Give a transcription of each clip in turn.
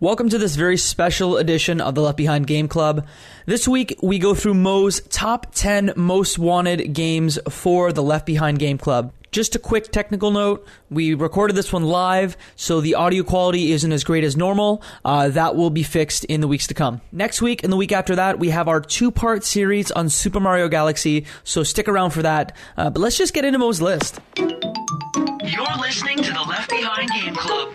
Welcome to this very special edition of the Left Behind Game Club. This week, we go through Mo's top 10 most wanted games for the Left Behind Game Club. Just a quick technical note, we recorded this one live, so the audio quality isn't as great as normal. That will be fixed in the weeks to come. Next week and the week after that, we have our two-part series on Super Mario Galaxy, so stick around for that. But let's just get into Mo's list. You're listening to the Left Behind Game Club.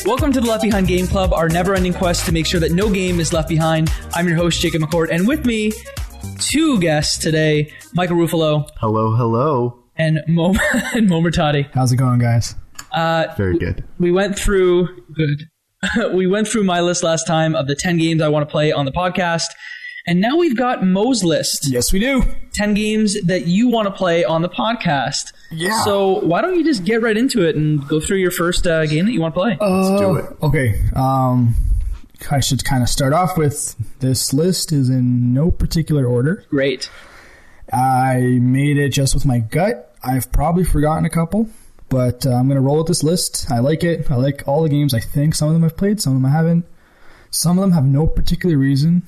Welcome to the Left Behind Game Club, our never-ending quest to make sure that no game is left behind. I'm your host, Jacob McCourt, and with me, two guests today, Michael Ruffolo. Hello, hello. And Mo Murtadi. How's it going, guys? Very good. We went through my list last time of the 10 games I want to play on the podcast, and now we've got Mo's list. Yes, we do. 10 games that you want to play on the podcast. Yeah. So why don't you just get right into it and go through your first game that you want to play? Let's do it. Okay. I should kind of start off with this list is in no particular order. Great. I made it just with my gut. I've probably forgotten a couple, but I'm going to roll with this list. I like it. I like all the games. I think some of them I've played, some of them I haven't. Some of them have no particular reason.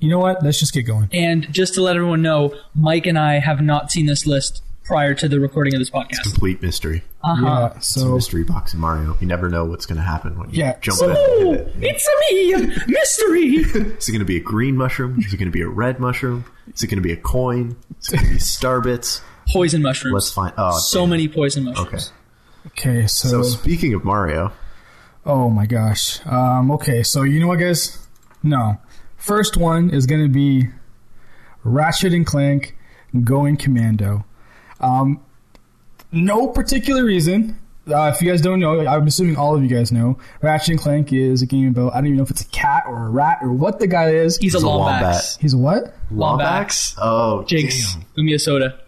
You know what? Let's just get going. And just to let everyone know, Mike and I have not seen this list prior to the recording of this podcast. It's complete mystery. Yeah, It's a mystery box in Mario. You never know what's going to happen when you jump in. It's a mystery! Is it going to be a green mushroom? Is it going to be a red mushroom? Is it going to be a coin? Is it going to be star bits? Poison mushrooms. Let's find... Oh, so many poison mushrooms. Okay, So speaking of Mario... Oh my gosh. Okay, so you know what, guys? No. First one is going to be Ratchet and Clank Going Commando. No particular reason. If you guys don't know, I'm assuming all of you guys know, Ratchet and Clank is a game about, I don't even know if it's a cat or a rat or what the guy is. He's a Lombax. He's a what? Lombax? Oh, Jinx, damn. give me a soda.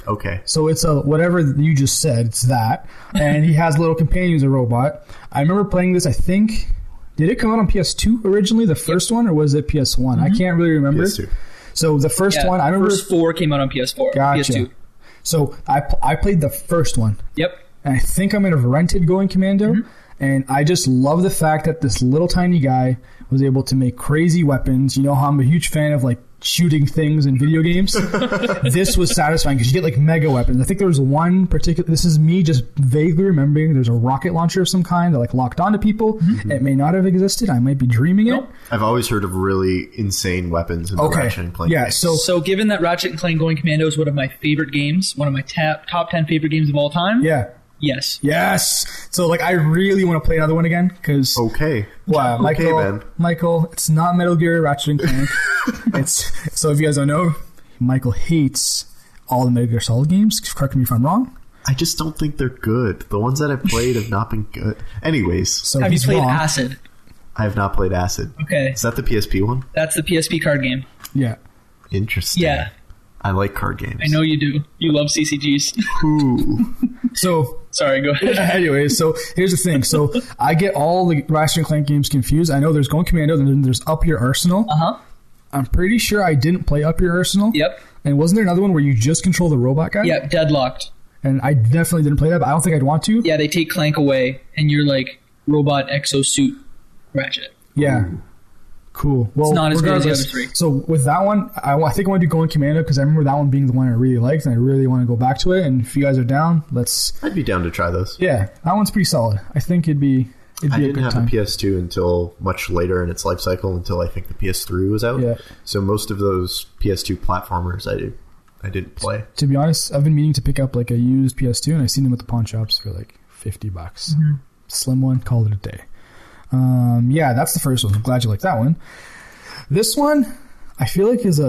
Okay. So it's a whatever you just said, it's that. And he has a little companion who's a robot. I remember playing this, I think, did it come out on PS2 originally, the first one, or was it PS1? Mm-hmm. I can't really remember. PS2. So the first one, I remember... First four came out on PS4. Gotcha. PS2. So I played the first one. Yep. And I think I might have rented Going Commando. Mm-hmm. And I just love the fact that this little tiny guy was able to make crazy weapons. You know how I'm a huge fan of like shooting things in video games. This was satisfying because you get like mega weapons. I think there was one particular, this is me just vaguely remembering, there's a rocket launcher of some kind that like locked onto people. Mm-hmm. It may not have existed. I might be dreaming it. I've always heard of really insane weapons in the Ratchet and Clank. Yeah, so given that Ratchet and Clank Going Commando is one of my favorite games, one of my top 10 favorite games of all time. Yeah. Yes. So, like, I really want to play another one again because. Okay. Wow, Michael, it's not Metal Gear, Ratchet and Clank. So if you guys don't know, Michael hates all the Metal Gear Solid games. Correct me if I'm wrong. I just don't think they're good. The ones that I've played have not been good. Anyways. So have you played Acid? I have not played Acid. Okay. Is that the PSP one? That's the PSP card game. Yeah. Interesting. Yeah. I like card games. I know you do. You love CCGs. Ooh. So sorry, go ahead. Anyway, so here's the thing. So I get all the Ratchet and Clank games confused. I know there's Going Commando, and then there's Up Your Arsenal. Uh-huh. I'm pretty sure I didn't play Up Your Arsenal. Yep. And wasn't there another one where you just control the robot guy? Yep, Deadlocked. And I definitely didn't play that, but I don't think I'd want to. Yeah, they take Clank away, and you're like robot exosuit Ratchet. Yeah. Ooh. Cool. Well, it's not as good as the other three. So with that one, I think I want to do Going Commando because I remember that one being the one I really liked, and I really want to go back to it. And if you guys are down, I'd be down to try those. Yeah, that one's pretty solid. I think it'd be a good time. I didn't have a PS2 until much later in its life cycle, until I think the PS3 was out. Yeah. So most of those PS2 platformers I didn't play. To be honest, I've been meaning to pick up like a used PS2, and I've seen them at the pawn shops for like $50. Mm-hmm. Slim one, call it a day. Yeah, that's the first one. I'm glad you like that one. This one, I feel like is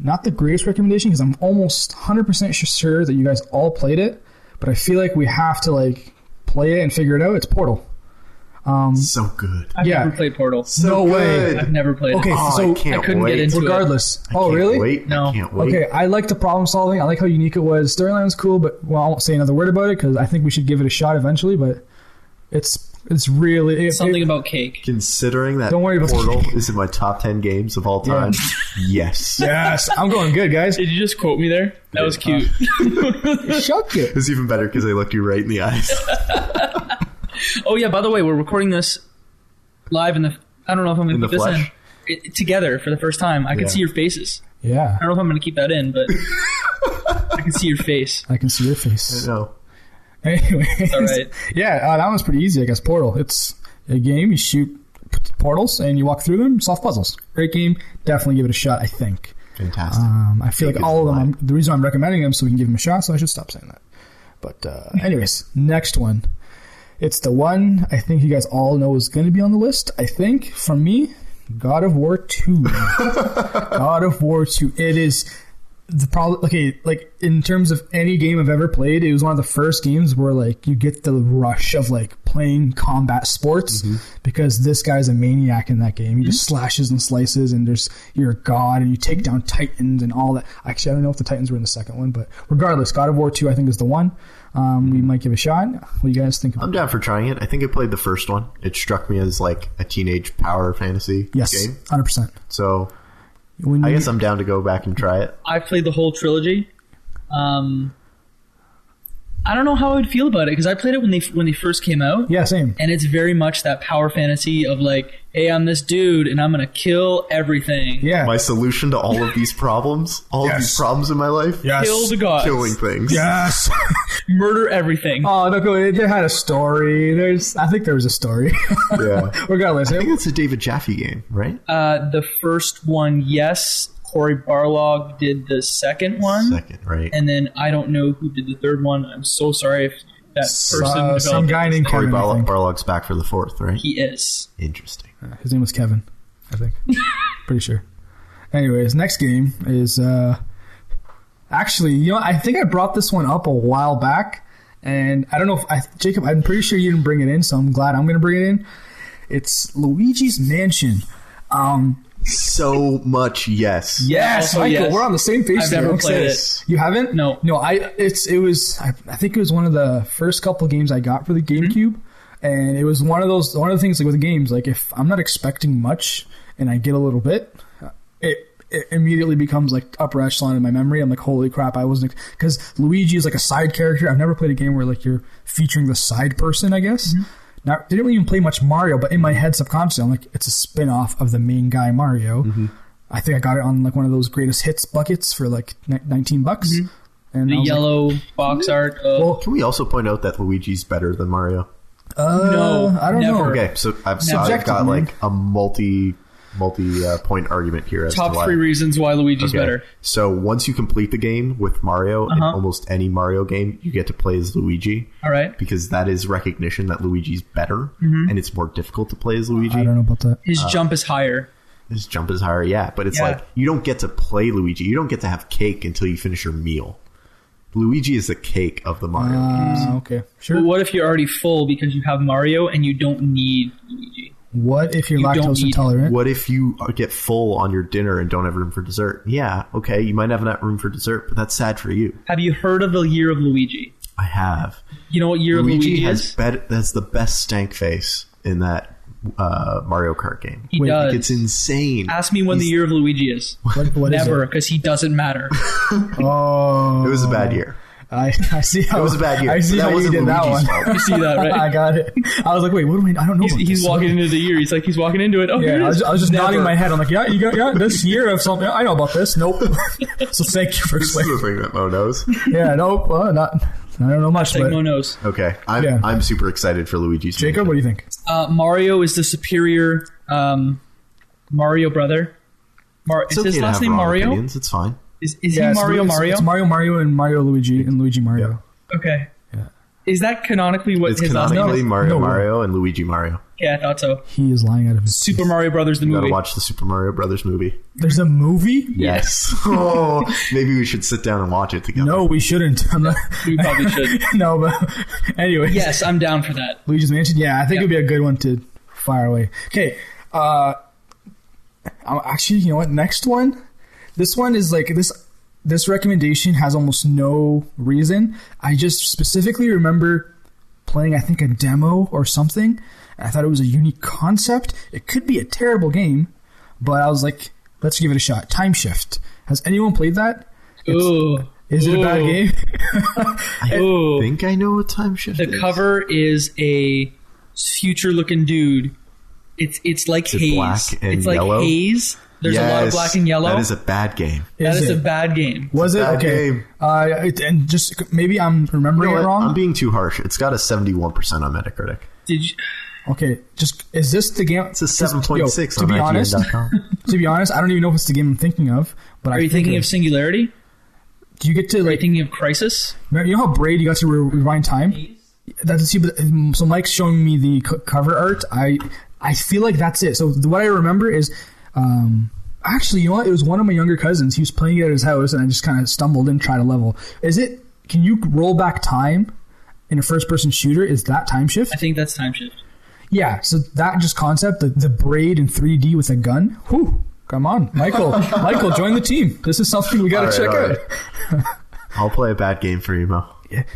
not the greatest recommendation because I'm almost 100% sure that you guys all played it, but I feel like we have to like play it and figure it out. It's Portal. So good. I've never played Portal. So no good. way. I've never played Okay, it. so I couldn't get into regardless. it. Oh, really? Wait. No. I can't wait. Okay, I like the problem solving. I like how unique it was. Storyline was cool, but I won't say another word about it because I think we should give it a shot eventually. But it's really Something about cake. Considering that Don't worry about Portal the- is in my top 10 games of all time, yes. Yes, I'm going good, guys. Did you just quote me there? That was cute. Shut it. It was even better because I looked you right in the eyes. Oh yeah, by the way, we're recording this live in the. I don't know if I'm going In to the put this flesh? in together for the first time. I can Yeah. see your faces. Yeah, I don't know if I'm going to keep that in, but I can see your face. I can see your face. I know. Anyways, All right. Yeah, that one's pretty easy, I guess. Portal. It's a game. You shoot portals and you walk through them, solve puzzles. Great game. Definitely give it a shot, I think. Fantastic. I feel like all of them, the reason I'm recommending them so we can give them a shot, so I should stop saying that. But anyways, next one. It's the one I think you guys all know is going to be on the list. I think, from me, God of War 2. God of War 2. It is the problem. Okay, like in terms of any game I've ever played, it was one of the first games where like you get the rush of like playing combat sports because this guy's a maniac in that game. He just slashes and slices, and you're a god, and you take down titans and all that. Actually, I don't know if the titans were in the second one, but regardless, God of War 2 I think is the one. We might give it a shot. What do you guys think? I'm down for trying it. I think I played the first one. It struck me as like a teenage power fantasy Yes, game. 100%. So I guess I'm down to go back and try it. I played the whole trilogy. I don't know how I would feel about it because I played it when they first came out. Yeah, same. And it's very much that power fantasy of like, hey, I'm this dude and I'm gonna kill everything. Yeah. My solution to all of these problems, all of these problems in my life, Kill the gods. killing things. Yes. Murder everything. Oh, no, it had a story. I think there was a story. Yeah. Regardless. I think it's a David Jaffe game, right? The first one, yes. Corey Barlog did the second one. Second, right. And then I don't know who did the third one. I'm so sorry if that person some developed guy named Corey Kevin, I think. Barlog's back for the fourth, right? He is. Interesting. His name was Kevin, I think. Pretty sure. Anyways, next game is actually, I think I brought this one up a while back, and I don't know if Jacob, I'm pretty sure you didn't bring it in, so I'm glad I'm going to bring it in. It's Luigi's Mansion. So much yes. Yes, Also, Michael, yes. we're on the same page. I've there. never I'm played excited. You haven't? No. I think it was one of the first couple games I got for the GameCube, and it was one of the things like with games, like if I'm not expecting much and I get a little bit, it immediately becomes like upper echelon in my memory. I'm like, holy crap, I wasn't, because Luigi is like a side character. I've never played a game where like you're featuring the side person, I guess. Now, didn't even play much Mario, but in my head subconsciously, I'm like, it's a spin-off of the main guy Mario. I think I got it on like one of those greatest hits buckets for like $19. And The yellow box art. Well, can we also point out that Luigi's better than Mario? No, I don't know. never. Okay, so I've got Subjectively. like a multi point argument here as Top to why. 3 reasons why Luigi's Okay. better. So once you complete the game with Mario, in almost any Mario game, you get to play as Luigi. All right. Because that is recognition that Luigi's better, and it's more difficult to play as Luigi. I don't know about that. His jump is higher. His jump is higher, yeah. But it's Yeah. like, you don't get to play Luigi. You don't get to have cake until you finish your meal. Luigi is the cake of the Mario games. Okay, sure. But what if you're already full because you have Mario and you don't need Luigi? What if you're You don't lactose need- intolerant? What if you get full on your dinner and don't have room for dessert? Yeah, okay, you might have that room for dessert, but that's sad for you. Have you heard of the Year of Luigi? I have. You know what Year of Luigi Luigi has is? that's the best stank face in that Mario Kart game. He Wait, does. It's insane. Ask me when the Year of Luigi is. What is Never, it? because he doesn't matter. Oh, It was a bad year. I see how It was a bad year. I see But that how you wasn't did that Luigi's one. fault. You see that, I right? got it. I was like, wait, what do I don't know. about He's this. walking into the year. He's walking into it. Oh, here it is. I was just Never. nodding my head. I'm like, yeah, you got this year of something. I know about this. Nope. So thank you for This is explaining. the thing that Mo knows. Yeah, nope. Not. I don't know much. Like But Mo knows. Okay, Yeah. I'm super excited for Luigi's Jacob, what do you think? Mario is the superior Mario brother. It's Is okay his to last have name wrong Mario? opinions. It's fine. Is Yeah, he it's Mario? Mario, and Mario and Luigi and Luigi Mario. Okay. Is that canonically what It's his last name canonically is? Mario and Luigi Mario. Yeah, I thought so. He is lying out of his Super Mario Brothers, the You movie. gotta watch the Super Mario Brothers movie. There's a movie? Yes. Oh, maybe we should sit down and watch it together. No, we shouldn't. I'm not, We probably should. no, but anyway. Yes, I'm down for that. Luigi's Mansion? Yeah, I think it'd be a good one to fire away. Okay. Actually, you know what? Next one. This one is like this recommendation has almost no reason. I just specifically remember playing, I think, a demo or something. I thought it was a unique concept. It could be a terrible game, but I was like, let's give it a shot. Timeshift. Has anyone played that? Ooh. Is it a bad game? I think I know what Timeshift is. The cover is a future-looking dude. It's like it haze. black and it's like yellow? haze. There's a lot of Yes, black and yellow. That is a bad game. That is it? a bad game. Was it? bad Okay. game. And just maybe I'm remembering You know it what? wrong. I'm being too harsh. It's got a 71% on Metacritic. Did you? Okay, just is this the game? It's a 7.6 to on be honest, IGN.com. to be honest, I don't even know if it's the game I'm thinking of. But Are you thinking of Singularity? Do you get to Are you like? thinking of Crisis? You know how Braid you got to rewind time? That's see, but so Mike's showing me the cover art. I feel like that's it. So what I remember is, actually, you know what? It was one of my younger cousins. He was playing it at his house, and I just kind of stumbled in, tried a level. Is it? Can you roll back time in a first-person shooter? Is that Timeshift? I think that's Timeshift. Yeah. So that just concept, the Braid in 3D with a gun. Whew. Come on, Michael. Michael, join the team. This is something we got to check out. Right. I'll play a bad game for you, Mo.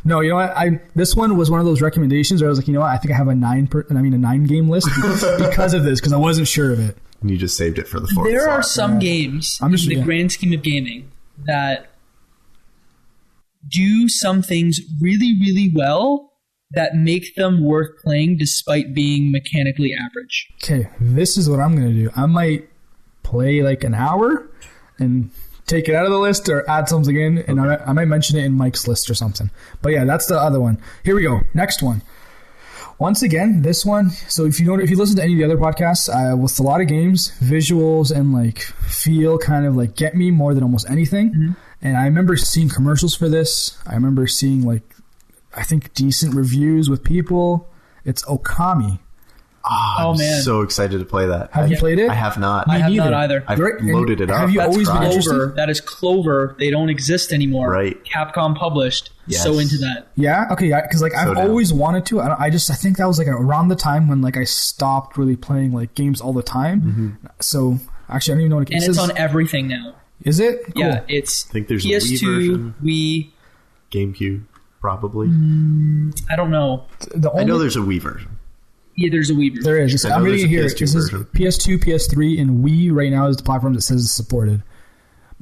No, you know what? This one was one of those recommendations where I was like, you know what? I think I have a 9 game list because of this, because I wasn't sure of it. And you just saved it for the fourth There are slot. some games I'm just- in the yeah. grand scheme of gaming that do some things really, really well that make them worth playing despite being mechanically average. Okay, this is what I'm going to do. I might play like an hour and take it out of the list or add something in, and I might mention it in Mike's list or something. But yeah, that's the other one. Here we go. Next one. Once again, this one. So if you listen to any of the other podcasts, with a lot of games, visuals and like feel kind of like get me more than almost anything. Mm-hmm. And I remember seeing commercials for this. I remember seeing like I think decent reviews with people. It's Okami. I'm man. so excited to play that. Have you played it? I have not. I have neither. not either. I've Right, and loaded it up. have you That's always been right. interested? Clover. That is Clover. They don't exist anymore. Right. Capcom published. Yes. So into that. Yeah. Okay. Yeah. Because like I've down. always wanted to. I think that was like around the time when like I stopped really playing like games all the time. Mm-hmm. So actually, I don't even know what it And is. it's on everything now. Is it? Cool. Yeah, it's I think there's a Wii PS2, version. Wii. GameCube, probably. I don't know. The only, I know there's a Wii version. Yeah, there's a Wii version. there is. I know I'm there's reading it a here. PS2 This is version. PS2, PS3, and Wii right now is the platform that says it's supported.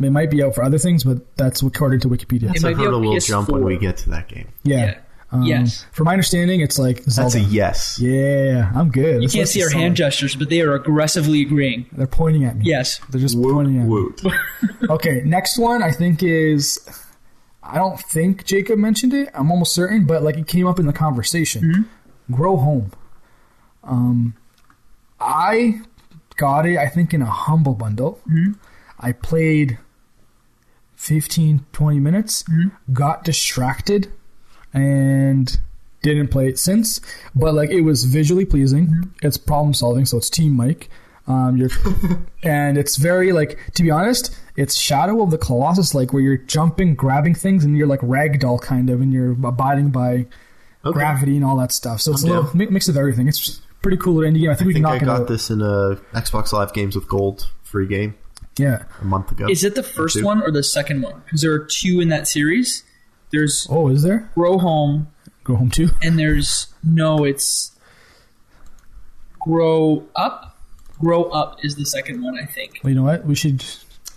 It might be out for other things, but that's according to Wikipedia. It So might be hurdle on will PS4. jump when we get to that game. Yeah. Yes. From my understanding, it's like That's Zelda. a yes. Yeah, I'm good. You can't see our hand gestures, but they are aggressively agreeing. They're pointing at me. Yes. They're just Woot, pointing at me. woot. Okay, next one I think is, I don't think Jacob mentioned it. I'm almost certain, but like it came up in the conversation. Mm-hmm. Grow Home. I got it, I think, in a Humble Bundle. Mm-hmm. I played 15, 20 minutes, got distracted, and didn't play it since. But like it was visually pleasing. It's problem solving, so it's Team Mike. And it's very like, to be honest, it's Shadow of the Colossus, like where you're jumping, grabbing things, and you're like ragdoll kind of, and you're abiding by gravity and all that stuff. So it's a little mix of everything. It's pretty cool little indie game. I think we can knock I it out. got this in a Xbox Live Games with Gold free game Yeah. a month ago. Is it the first one or the second one? Because there are two in that series. There's Oh, is there? Grow Home, Go Home too. and it's Grow Up. Grow Up is the second one, I think. Well, you know what? We should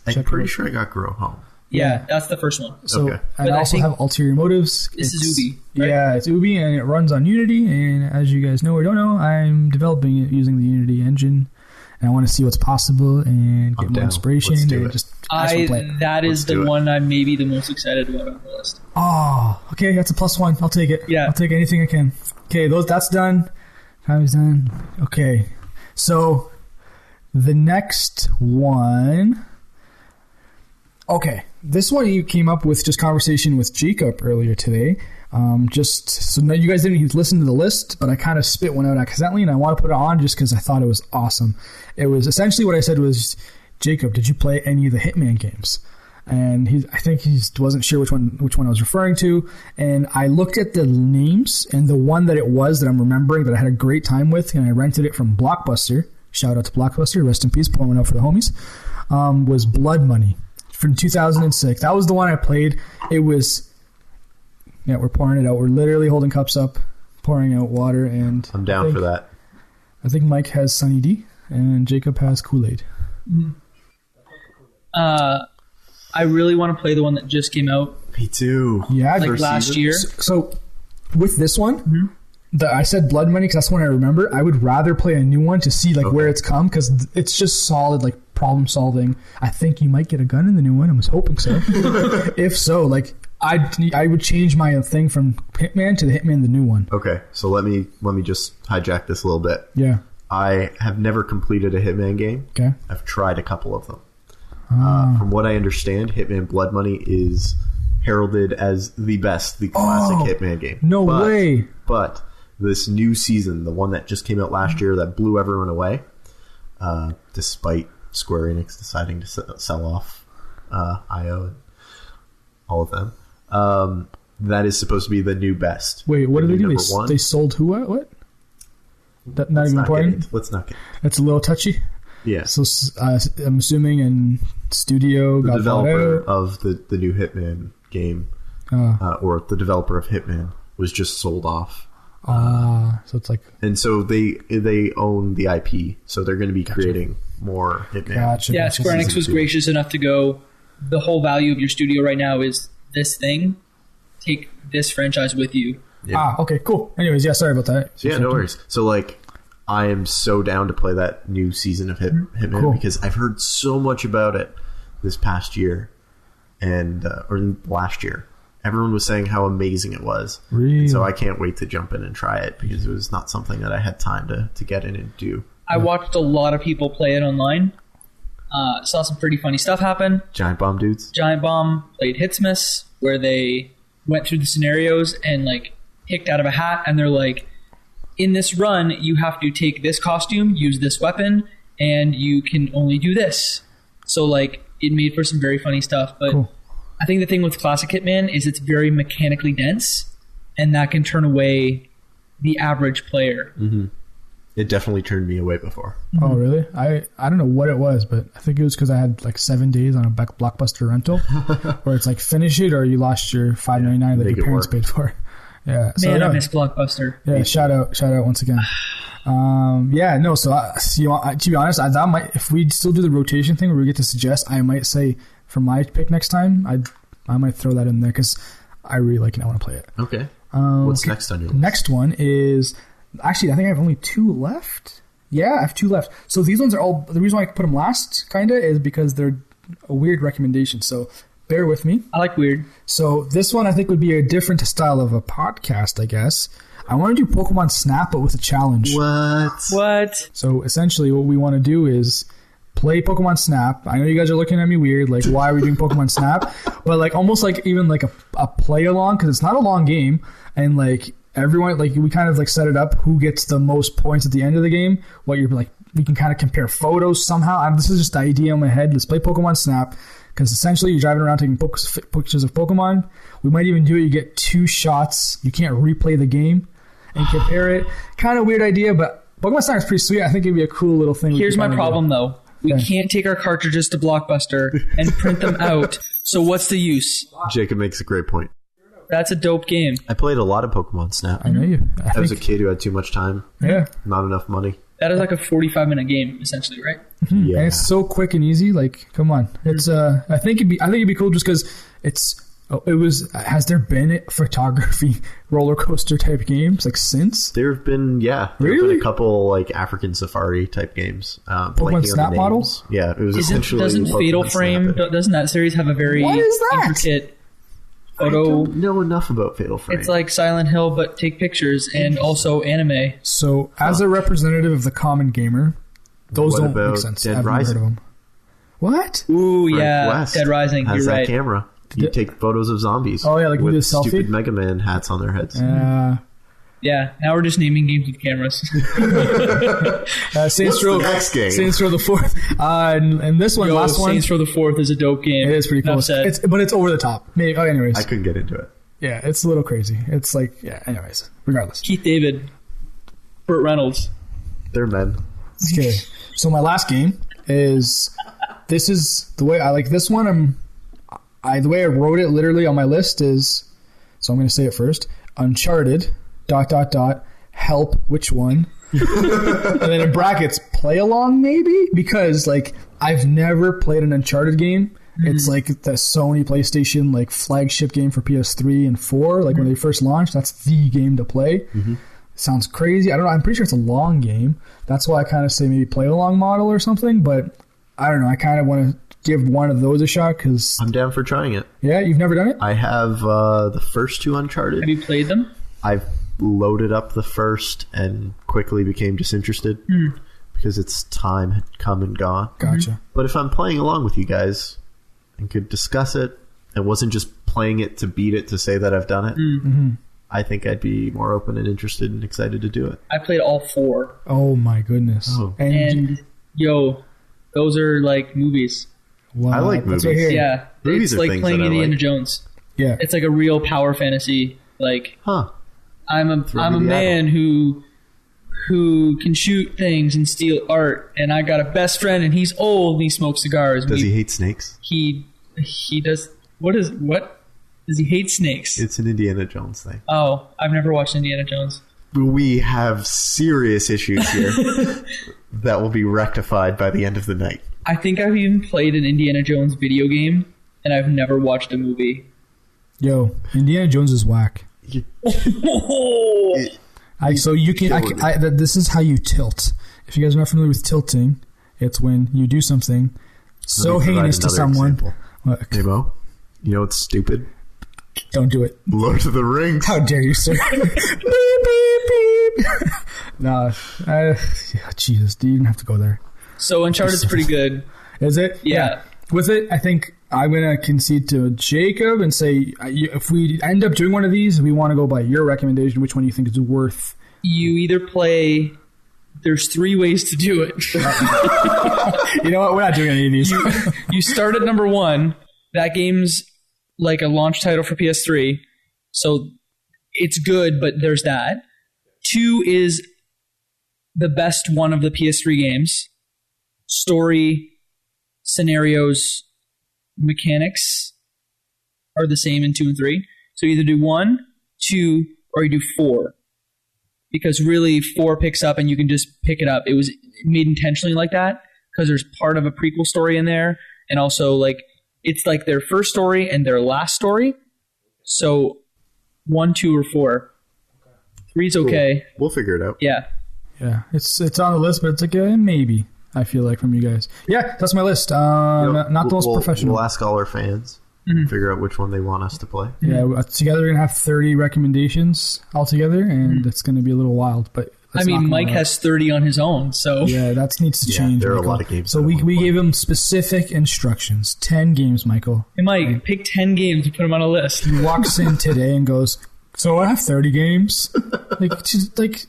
I'm check pretty it out. sure I got Grow Home. Yeah, that's the first one. So, Okay. and But I I also think have Ulterior Motives. This is It's- Ubi, right? Yeah, it's Ubi, and it runs on Unity. And as you guys know or don't know, I'm developing it using the Unity engine, and I want to see what's possible and get I'm more down. inspiration. Let's do and it. just I just wanna play it. That is Let's the do it. one I'm maybe the most excited about on the list. Oh, okay, that's a +1. I'll take it. Yeah. I'll take anything I can. Okay, that's done. Time is done. Okay, so the next one. Okay, this one you came up with just conversation with Jacob earlier today. Just so now you guys didn't listen to the list, but I kind of spit one out accidentally, and I want to put it on just because I thought it was awesome. It was essentially what I said was, Jacob, did you play any of the Hitman games? And I think he wasn't sure which one I was referring to. And I looked at the names, and the one that it was that I'm remembering that I had a great time with, and I rented it from Blockbuster. Shout out to Blockbuster, rest in peace, pouring one out for the homies. Was Blood Money from 2006. That was the one I played. It was. Yeah, we're pouring it out. We're literally holding cups up, pouring out water, and I'm down for that. I think Mike has Sunny D, and Jacob has Kool-Aid. I really want to play the one that just came out. Me too. Yeah, like last year. So with this one, I said Blood Money because that's the one I remember. I would rather play a new one to see where it's come, because it's just solid problem solving. I think you might get a gun in the new one. I was hoping so. If so, I would change my thing from Hitman to the Hitman, the new one. Okay, so let me just hijack this a little bit. Yeah. I have never completed a Hitman game. Okay. I've tried a couple of them. From what I understand, Hitman Blood Money is heralded as the classic Hitman game. No way. But this new season, the one that just came out last year that blew everyone away, despite Square Enix deciding to sell off IO and all of them. That is supposed to be the new best. Wait, what did they do? They sold who? What? That not even important. Let's not get. It's a little touchy. Yeah. So I'm assuming in studio the got developer of the new Hitman game, or the developer of Hitman, was just sold off. So it's like, and so they own the IP, so they're going to be creating more Hitman. Yeah, Square Enix was gracious enough to go, the whole value of your studio right now is this thing. Take this franchise with you. Yeah. Okay, cool. Anyways, yeah, sorry about that. So, yeah, no worries. So I am so down to play that new season of Hitman because I've heard so much about it this past year and or last year. Everyone was saying how amazing it was. Really? And so I can't wait to jump in and try it because it was not something that I had time to get in and do. I watched a lot of people play it online. Saw some pretty funny stuff happen. Giant Bomb dudes. Giant Bomb played Hitsmas, where they went through the scenarios and picked out of a hat, and they're like, in this run, you have to take this costume, use this weapon, and you can only do this. So it made for some very funny stuff. But cool. I think the thing with classic Hitman is it's very mechanically dense, and that can turn away the average player. Mm-hmm. It definitely turned me away before. Oh, really? I don't know what it was, but I think it was because I had 7 days on a Blockbuster rental where it's finish it or you lost your $5.99 that your parents paid for. Yeah. Man, I miss Blockbuster. Yeah, shout out once again. So to be honest, that might, if we still do the rotation thing where we get to suggest, I might say for my pick next time, I might throw that in there because I really like it. I want to play it. Okay. What's next on your list? Next one is... Actually, I think I have only 2 left. Yeah, I have 2 left. So these ones are all... The reason why I put them last, kind of, is because they're a weird recommendation. So bear with me. I like weird. So this one I think would be a different style of a podcast, I guess. I want to do Pokemon Snap, but with a challenge. What? So essentially what we want to do is play Pokemon Snap. I know you guys are looking at me weird, why are we doing Pokemon Snap? But almost even a play along, because it's not a long game, and everyone, we kind of set it up who gets the most points at the end of the game. What you're we can kind of compare photos somehow. This is just the idea in my head. Let's play Pokemon Snap, because essentially you're driving around taking pictures of Pokemon. We might even do it. You get 2 shots. You can't replay the game and compare it. Kind of weird idea, but Pokemon Snap is pretty sweet. I think it'd be a cool little thing. Here's my problem though. We can't take our cartridges to Blockbuster and print them out. So what's the use? Jacob makes a great point. That's a dope game. I played a lot of Pokemon Snap. I know you. I was a kid who had too much time. Yeah. Not enough money. That is a 45-minute game, essentially, right? Mm-hmm. Yeah. And it's so quick and easy. Come on. It's I think it'd be cool just because has there been photography roller coaster type games since? There have been, there have been a couple African safari type games. Pokemon Snap models? Yeah, it was essentially. Doesn't Fatal Frame? Doesn't that series have a very intricate photo? I don't know enough about Fatal Frame. It's like Silent Hill, but take pictures and also anime. So, as a representative of the common gamer, those don't make sense. Dead I've Rising? never heard of them. What? Ooh, Frank yeah, West Dead Rising. has You're that right. camera. You take photos of zombies. Oh, yeah, like we with did a selfie? stupid Mega Man hats on their heads. Yeah, now we're just naming games with cameras. Saints Row. the next game? Saints Row the 4th. And this one, last one. Saints Row the 4th is a dope game. It is pretty cool. Enough said. But it's over the top. Maybe. Oh, anyways. I couldn't get into it. Yeah, it's a little crazy. It's like, yeah, anyways. Regardless. Keith David, Burt Reynolds. They're men. Okay. So my last game is, this is the way I like this one. The way I wrote it literally on my list is, so I'm going to say it first. Uncharted, ... help, which one? And then in brackets, play along maybe? Because like I've never played an Uncharted game. It's like the Sony PlayStation like flagship game for PS3 and 4. Like when they first launched, that's the game to play. Sounds crazy. I don't know. I'm pretty sure it's a long game. That's why I kind of say maybe play along model or something. But I don't know. I kind of want to give one of those a shot because I'm down for trying it. Yeah, you've never done it? I have the first 2 Uncharted. Have you played them? I've loaded up the first and quickly became disinterested because its time had come and gone. Gotcha. But if I'm playing along with you guys and could discuss it and wasn't just playing it to beat it to say that I've done it, I think I'd be more open and interested and excited to do it. I played all 4. Oh my goodness. Oh. And yo, those are like movies. Wow, I like that's movies. right here. Yeah. Movies it's are like things playing that I Indiana like. Jones. Yeah. It's like a real power fantasy. Like I'm a me the man who can shoot things and steal art, and I got a best friend, and he's old and he smokes cigars. Does he hate snakes? He does. What does he hate snakes? It's an Indiana Jones thing. Oh, I've never watched Indiana Jones. We have serious issues here that will be rectified by the end of the night. I think I've even played an Indiana Jones video game, and I've never watched a movie. Yo, Indiana Jones is whack. So you can. This is how you tilt. If you guys are not familiar with tilting, it's when you do something so Let me provide heinous to another someone. example. What? Hey, Mo, you know what's stupid? Don't do it. Lord of the Rings. How dare you, sir? Beep, beep, beep. Nah, Jesus, you didn't have to go there. So Uncharted's pretty good. Is it? Yeah. With it, I think I'm going to concede to Jacob and say if we end up doing one of these, we want to go by your recommendation. Which one do you think is worth? You either play... There's 3 ways to do it. You know what? We're not doing any of these. You start at number 1. That game's like a launch title for PS3. So it's good, but there's that. 2 is the best one of the PS3 games. Story, scenarios, mechanics are the same in 2 and 3. So you either do 1, 2, or you do 4. Because really 4 picks up and you can just pick it up. It was made intentionally like that because there's part of a prequel story in there. And also like it's like their first story and their last story. So 1, 2, or 4. 3's okay. Cool. We'll figure it out. Yeah. Yeah, it's on the list, but it's like a maybe. I feel like from you guys. Yeah, that's my list. Not the most professional. We'll ask all our fans and figure out which one they want us to play. Yeah, together we're gonna have 30 recommendations altogether, and it's gonna be a little wild. But I mean, Mike has 30 on his own, so yeah, that needs to change. There are Michael. a lot of games. So we gave him specific instructions. 10 games, Michael. Hey, Mike, pick 10 games and put them on a list. He walks in today and goes, "So I have 30 games."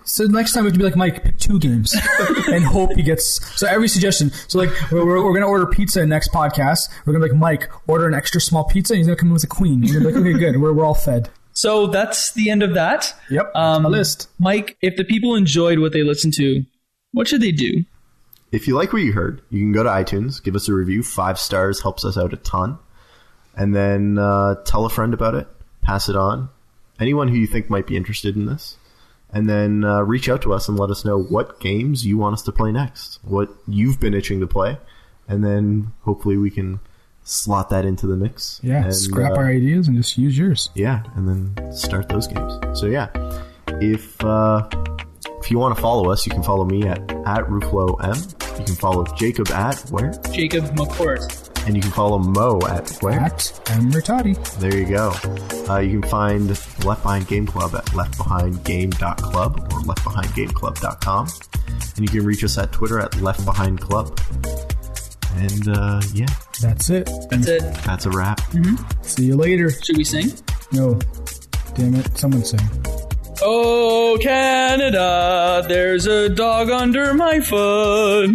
So next time we have to be like, "Mike, pick 2 games," and hope he gets. So every suggestion. So like we're gonna order pizza next podcast. We're gonna be like, "Mike, order an extra small pizza." And he's gonna come in with a queen. You're gonna be like, "Okay, good. We're all fed." So that's the end of that. Yep. That's my list. Mike, if the people enjoyed what they listened to, what should they do? If you like what you heard, you can go to iTunes, give us a review. 5 stars helps us out a ton. And then tell a friend about it. Pass it on. Anyone who you think might be interested in this. And then reach out to us and let us know what games you want us to play next. What you've been itching to play. And then hopefully we can slot that into the mix. Yeah, and, scrap our ideas and just use yours. Yeah, and then start those games. So yeah, if you want to follow us, you can follow me at Ruffolo M. You can follow Jacob at where? Jacob McCourt. And you can follow Mo at where? At Murtadi. There you go. You can find Left Behind Game Club at leftbehindgame.club or leftbehindgameclub.com. And you can reach us at Twitter at leftbehindclub. And yeah, That's it. That's it. that's a wrap. See you later. Should we sing? No. Damn it. Someone sing. Oh, Canada, there's a dog under my foot.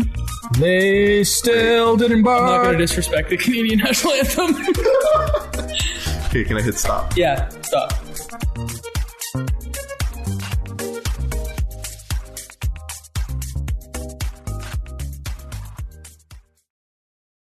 They still didn't I'm not going bark. to disrespect the Canadian national anthem. Okay, can I hit stop? Yeah, stop.